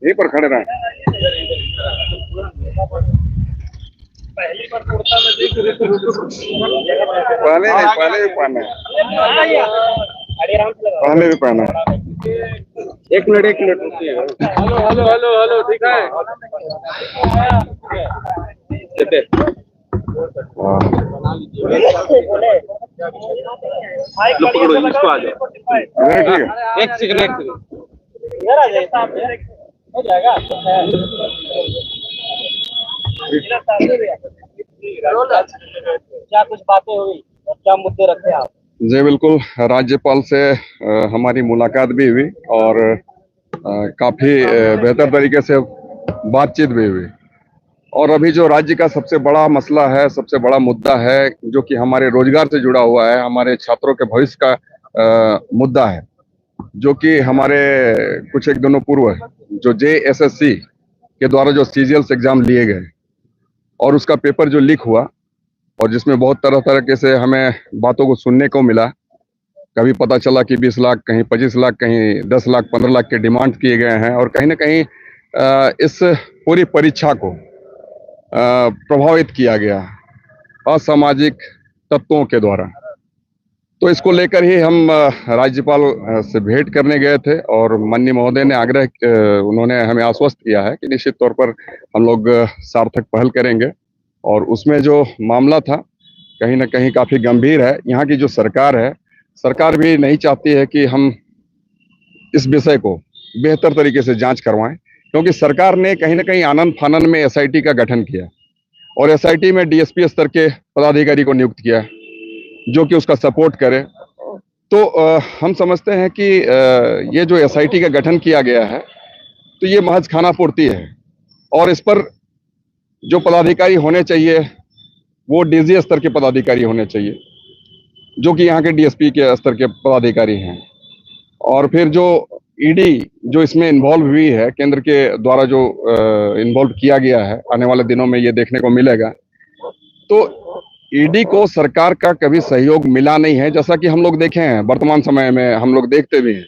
यहीं पर खड़े रहे। पहले नहीं, पहले भी पहना है, पहले भी पहना है। एक मिनट रुकिए। हेलो हेलो हेलो हेलो, ठीक है। पकड़ो इसको, आ जाओ। ठीक है, एक सेकंड हो जाएगा। क्या कुछ बातें हुई और क्या मुद्दे रखे आप? जी बिल्कुल, राज्यपाल से हमारी मुलाकात भी हुई और काफी बेहतर तरीके से बातचीत भी हुई। और अभी जो राज्य का सबसे बड़ा मसला है, सबसे बड़ा मुद्दा है, जो कि हमारे रोजगार से जुड़ा हुआ है, हमारे छात्रों के भविष्य का मुद्दा है, जो कि हमारे कुछ एक दिनों पूर्व जो JSSC के द्वारा जो CGLS एग्जाम लिए गए और उसका पेपर जो लीक हुआ और जिसमें बहुत तरह तरह से हमें बातों को सुनने को मिला। कभी पता चला कि 20 लाख, कहीं 25 लाख, कहीं 10 लाख, 15 लाख के डिमांड किए गए हैं और कहीं ना कहीं इस पूरी परीक्षा को प्रभावित किया गया असामाजिक तत्वों के द्वारा। तो इसको लेकर ही हम राज्यपाल से भेंट करने गए थे और माननीय महोदय ने उन्होंने हमें आश्वस्त किया है कि निश्चित तौर पर हम लोग सार्थक पहल करेंगे। और उसमें जो मामला था कहीं ना कहीं काफी गंभीर है। यहाँ की जो सरकार है, सरकार भी नहीं चाहती है कि हम इस विषय को बेहतर तरीके से जांच करवाएं, क्योंकि सरकार ने कहीं ना कहीं आनन फानन में SIT का गठन किया और SIT में DSP स्तर के पदाधिकारी को नियुक्त किया जो कि उसका सपोर्ट करे। तो हम समझते हैं कि ये जो SIT का गठन किया गया है तो ये महज खानापूर्ति है और इस पर जो पदाधिकारी होने चाहिए वो DG स्तर के पदाधिकारी होने चाहिए, जो कि यहाँ के DSP के स्तर के पदाधिकारी हैं। और फिर जो ED जो इसमें इन्वॉल्व हुई है, केंद्र के द्वारा जो इन्वॉल्व किया गया है, आने वाले दिनों में ये देखने को मिलेगा। तो ED को सरकार का कभी सहयोग मिला नहीं है, जैसा कि हम लोग देखे हैं, वर्तमान समय में हम लोग देखते भी हैं।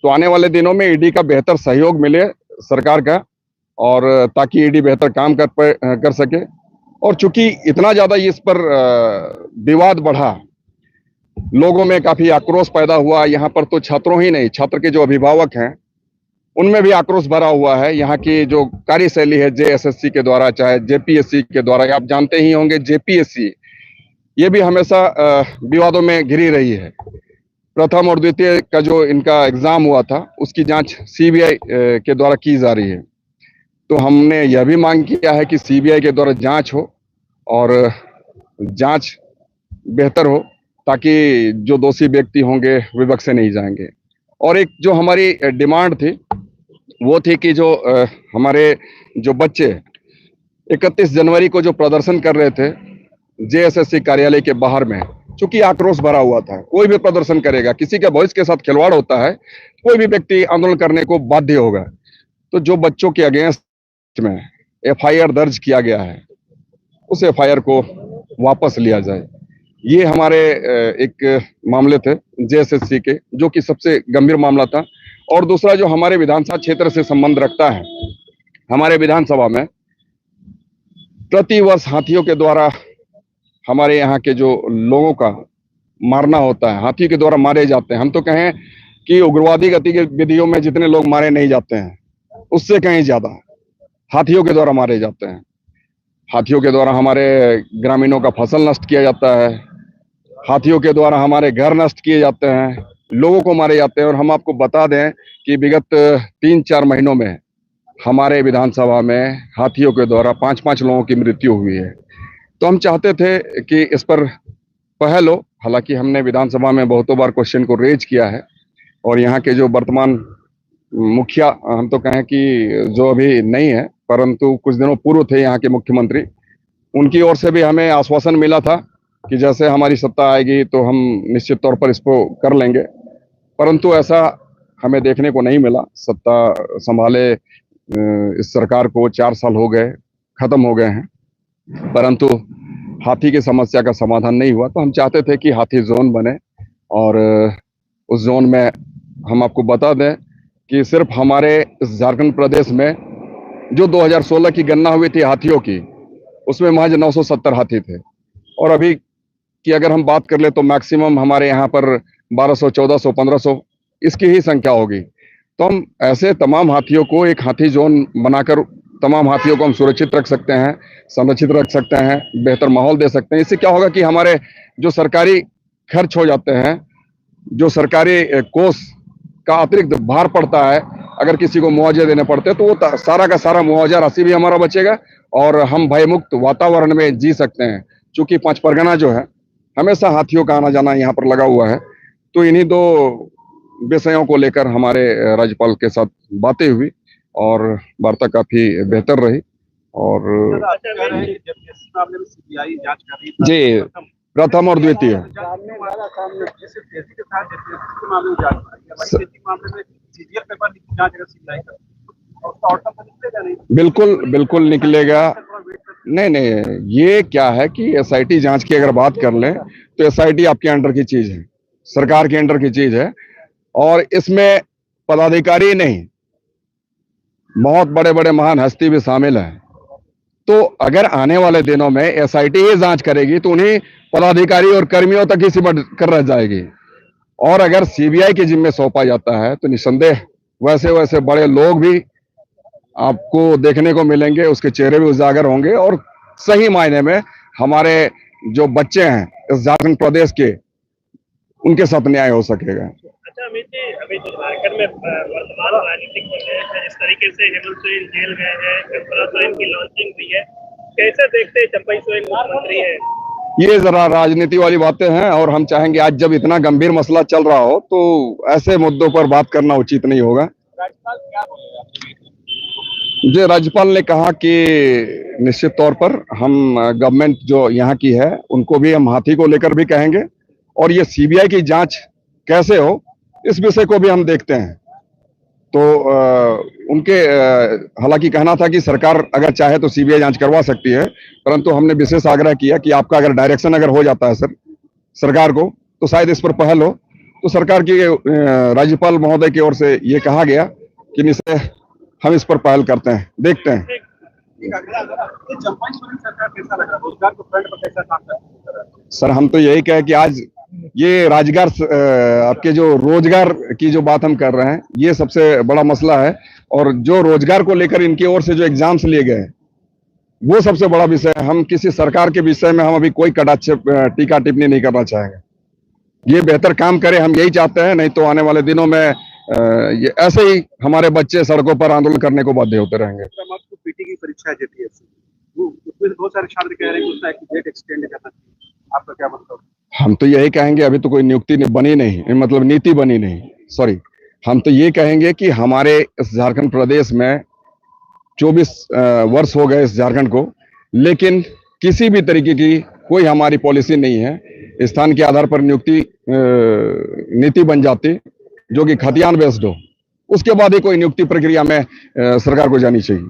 तो आने वाले दिनों में ED का बेहतर सहयोग मिले सरकार का, और ताकि ED बेहतर काम कर सके। और चूंकि इतना ज्यादा इस पर विवाद बढ़ा, लोगों में काफी आक्रोश पैदा हुआ। यहाँ पर तो छात्रों ही नहीं, छात्र के जो अभिभावक हैं उनमें भी आक्रोश भरा हुआ है। यहाँ की जो कार्यशैली है JSSC के द्वारा, चाहे JPSC के द्वारा, आप जानते ही होंगे JPSC ये भी हमेशा विवादों में घिरी रही है। प्रथम और द्वितीय का जो इनका एग्जाम हुआ था उसकी जांच CBI के द्वारा की जा रही है। तो हमने यह भी मांग किया है कि CBI के द्वारा जांच हो और जांच बेहतर हो, ताकि जो दोषी व्यक्ति होंगे वे बख्शे नहीं जाएंगे। और एक जो हमारी डिमांड थी वो थी कि जो हमारे जो बच्चे 31 जनवरी को जो प्रदर्शन कर रहे थे JSSC कार्यालय के बाहर में, चूंकि आक्रोश भरा हुआ था, कोई भी प्रदर्शन करेगा, किसी के भविष्य के साथ खिलवाड़ होता है, कोई भी व्यक्ति आंदोलन करने को बाध्य होगा। तो जो बच्चों के अगेंस्ट में FIR दर्ज किया गया है उस FIR को वापस लिया जाए। ये हमारे एक मामले थे JSSC के, जो कि सबसे गंभीर मामला था। और दूसरा जो हमारे विधानसभा क्षेत्र से संबंध रखता है, हमारे विधानसभा में प्रतिवर्ष हाथियों के द्वारा हमारे यहाँ के जो लोगों का मारना होता है, हाथी के द्वारा मारे जाते हैं। हम तो कहें कि उग्रवादी गतिविधियों में जितने लोग मारे नहीं जाते हैं, उससे कहीं ज्यादा हाथियों के द्वारा मारे जाते हैं। हाथियों के द्वारा हमारे ग्रामीणों का फसल नष्ट किया जाता है, हाथियों के द्वारा हमारे घर नष्ट किए जाते हैं, लोगों को मारे जाते हैं। और हम आपको बता दें कि विगत 3-4 महीनों में हमारे विधानसभा में हाथियों के द्वारा 5-5 लोगों की मृत्यु हुई है। तो हम चाहते थे कि इस पर पहल हो। हालांकि हमने विधानसभा में बहुतों बार क्वेश्चन को रेज किया है और यहाँ के जो वर्तमान मुखिया, हम तो कहें कि जो अभी नहीं है परंतु कुछ दिनों पूर्व थे यहाँ के मुख्यमंत्री, उनकी ओर से भी हमें आश्वासन मिला था कि जैसे हमारी सत्ता आएगी तो हम निश्चित तौर पर इसको कर लेंगे, परंतु ऐसा हमें देखने को नहीं मिला। सत्ता संभाले इस सरकार को 4 साल हो गए, खत्म हो गए हैं, परंतु हाथी की समस्या का समाधान नहीं हुआ, तो हम चाहते थे कि हाथी जोन बने। और उस जोन में हम आपको बता दें कि सिर्फ हमारे इस झारखंड प्रदेश में जो 2016 की गणना हुई थी हाथियों की, उसमें महज 970 हाथी थे। और अभी की अगर हम बात कर ले तो मैक्सिमम हमारे यहाँ पर 1200, 1400, 1500 इसकी ही संख्या होगी। तो हम ऐसे तमाम हाथियों को एक हाथी जोन बनाकर तमाम हाथियों को हम सुरक्षित रख सकते हैं, संरक्षित रख सकते हैं, बेहतर माहौल दे सकते हैं। इससे क्या होगा कि हमारे जो सरकारी खर्च हो जाते हैं, जो सरकारी कोष का अतिरिक्त भार पड़ता है, अगर किसी को मुआवजे देने पड़ते हैं, तो वो सारा का सारा मुआवजा राशि भी हमारा बचेगा और हम भयमुक्त वातावरण में जी सकते हैं। चूंकि 5 परगना जो है हमेशा हाथियों का आना जाना यहाँ पर लगा हुआ है। तो इन्हीं 2 विषयों को लेकर हमारे राज्यपाल के साथ बातें हुई और वार्ता काफी बेहतर रही। और सीबीआई जांच कर रही है जी, प्रथम और द्वितीय बिल्कुल बिल्कुल निकलेगा। नहीं नहीं, ये क्या है कि एसआईटी जांच की अगर बात कर लें तो एसआईटी आपके अंडर की चीज है, सरकार के अंडर की चीज है। और इसमें पदाधिकारी नहीं, बहुत बड़े बड़े महान हस्ती भी शामिल हैं। तो अगर आने वाले दिनों में एसआईटी ही जांच करेगी तो उन्हीं पदाधिकारी और कर्मियों तक ही सिमट कर रह जाएगी। और अगर सीबीआई के जिम्मे सौंपा जाता है तो निसंदेह वैसे वैसे बड़े लोग भी आपको देखने को मिलेंगे, उसके चेहरे भी उजागर होंगे और सही मायने में हमारे जो बच्चे हैं इस झारखंड प्रदेश के, उनके साथ न्याय हो सकेगा। अच्छा अमित जी, अभी जो झारखंड में वर्तमान राजनीतिक जिस तरीके से हेमंत सोरेन जेल गए हैं, कल्पना सोरेन की लॉन्चिंग हुई है, कैसे देखते हैं चंपई सोरेन मुख्यमंत्री है? ये जरा राजनीति वाली बातें हैं और हम चाहेंगे आज जब इतना गंभीर मसला चल रहा हो तो ऐसे मुद्दों पर बात करना उचित नहीं होगा। राज्यपाल क्या बोलेगा? जो राज्यपाल ने कहा कि निश्चित तौर पर हम गवर्नमेंट जो यहाँ की है उनको भी हम हाथी को लेकर भी कहेंगे और ये सीबीआई की जांच कैसे हो इस विषय को भी हम देखते हैं। तो उनके हालांकि कहना था कि सरकार अगर चाहे तो सीबीआई जांच करवा सकती है, परंतु हमने विशेष आग्रह किया कि आपका अगर डायरेक्शन अगर हो जाता है सरकार को तो शायद इस पर पहल हो। तो सरकार की राज्यपाल महोदय की ओर से ये कहा गया कि निश्चय हम इस पर पहल करते हैं, देखते हैं। सर हम तो यही कहे कि आज ये रोजगार, आपके जो रोजगार की जो बात हम कर रहे हैं ये सबसे बड़ा मसला है और जो रोजगार को लेकर इनकी ओर से जो एग्जाम्स लिए गए वो सबसे बड़ा विषय है। हम किसी सरकार के विषय में हम अभी कोई टीका टिप्पणी नहीं करना चाहेंगे। ये बेहतर काम करे, हम यही चाहते हैं, नहीं तो आने वाले दिनों में ये ऐसे ही हमारे बच्चे सड़कों पर आंदोलन करने को बाध्य होते रहेंगे। पीटी की परीक्षा है जेपीएससी, उसमें बहुत सारे छात्र कह रहे हैं कि उसका डेट एक्सटेंड करना चाहिए, आपका क्या मतलब? हम तो यही कहेंगे, अभी तो कोई नियुक्ति बनी नहीं, मतलब नीति बनी नहीं, सॉरी। हम तो ये कहेंगे कि हमारे इस झारखंड प्रदेश में 24 वर्ष हो गए इस झारखंड को, लेकिन किसी भी तरीके की कोई हमारी पॉलिसी नहीं है स्थान के आधार पर नियुक्ति नीति बन जाती जो कि खतियान बेस्ड हो, उसके बाद ही कोई नियुक्ति प्रक्रिया में सरकार को जानी चाहिए।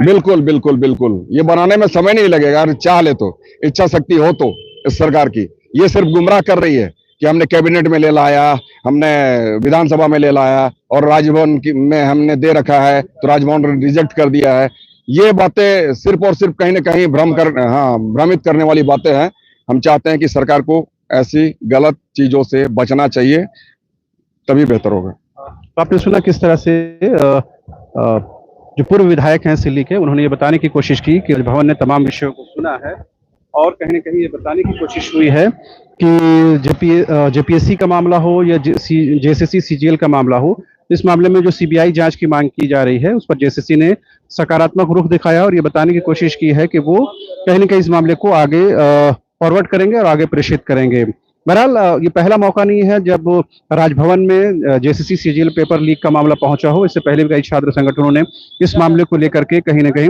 बिल्कुल बिल्कुल बिल्कुल, ये बनाने में समय नहीं लगेगा, अगर चाह ले तो, इच्छा शक्ति हो तो इस सरकार की। ये सिर्फ गुमराह कर रही है कि हमने कैबिनेट में ले लाया, हमने विधानसभा में ले लाया और राजभवन में हमने दे रखा है तो राजभवन ने रिजेक्ट कर दिया है। ये बातें सिर्फ और सिर्फ कहीं ना कहीं भ्रमित करने वाली बातें हैं। हम चाहते हैं कि सरकार को ऐसी गलत चीजों से बचना चाहिए, तभी बेहतर होगा। तो आपने सुना किस तरह से जो पूर्व विधायक हैं सिल्ली के, उन्होंने ये बताने की कोशिश की कि भवन ने तमाम विषयों को सुना है और कहीं न कहीं ये बताने की कोशिश हुई है कि जेपीएससी का मामला हो या जेएसएससी सीजीएल का मामला हो, इस मामले में जो सीबीआई जांच की मांग की जा रही है उस पर जेएसएससी ने सकारात्मक रुख दिखाया और ये बताने की कोशिश की है कि वो कहीं न कहीं इस मामले को आगे फॉरवर्ड करेंगे और आगे प्रेषित करेंगे। बहरहाल ये पहला मौका नहीं है जब राजभवन में जेएसएससी सीजीएल पेपर लीक का मामला पहुंचा हो। इससे पहले भी कई छात्र संगठनों ने इस मामले को लेकर के कहीं न कहीं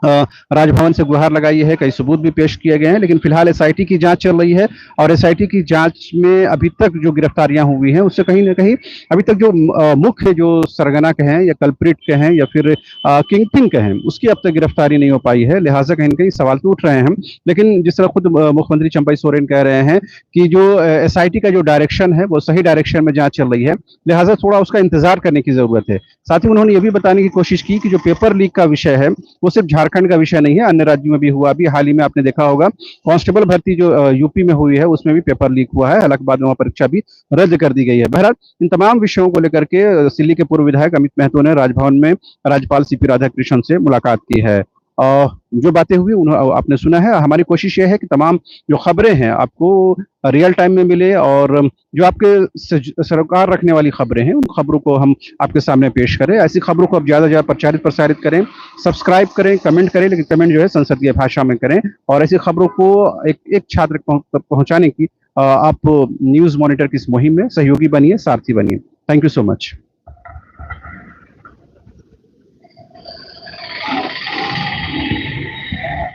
राजभवन से गुहार लगाई है, कई सबूत भी पेश किए गए हैं, लेकिन फिलहाल एसआईटी की जांच चल रही है और एसआईटी की जांच में अभी तक जो गिरफ्तारियां हुई हैं उससे कहीं ना कहीं अभी तक जो मुख्य जो सरगना कहें या कल्प्रिट कहें या फिर किंग पिन कहें उसकी अब तक गिरफ्तारी नहीं हो पाई है। लिहाजा कहीं ना कहीं सवाल तो उठ रहे हैं, लेकिन जिस तरह खुद मुख्यमंत्री चंपई सोरेन कह रहे हैं कि जो एसआईटी का जो डायरेक्शन है वो सही डायरेक्शन में जांच चल रही है, लिहाजा थोड़ा उसका इंतजार करने की जरूरत है। साथ ही उन्होंने ये भी बताने की कोशिश की कि जो पेपर लीक का विषय है वो सिर्फ झारखंड का विषय नहीं है, अन्य राज्यों में भी हुआ। अभी हाल ही में आपने देखा होगा कांस्टेबल भर्ती जो यूपी में हुई है उसमें भी पेपर लीक हुआ है, हालांकि बाद में वहां परीक्षा भी रद्द कर दी गई है। बहरहाल इन तमाम विषयों को लेकर के सिल्ली के पूर्व विधायक अमित महतो ने राजभवन में राज्यपाल सीपी राधाकृष्णन से मुलाकात की है और जो बातें हुई आपने सुना है। हमारी कोशिश ये है कि तमाम जो खबरें हैं आपको रियल टाइम में मिले और जो आपके सरोकार रखने वाली खबरें हैं उन खबरों को हम आपके सामने पेश करें। ऐसी खबरों को अब ज्यादा से ज्यादा प्रचारित प्रसारित करें, सब्सक्राइब करें, कमेंट करें, लेकिन कमेंट जो है संसदीय भाषा में करें और ऐसी खबरों को एक छात्र तक पहुंचाने की आप न्यूज मॉनिटर की इस मुहिम में सहयोगी बनिए, सारथी बनिए। Thank you so much.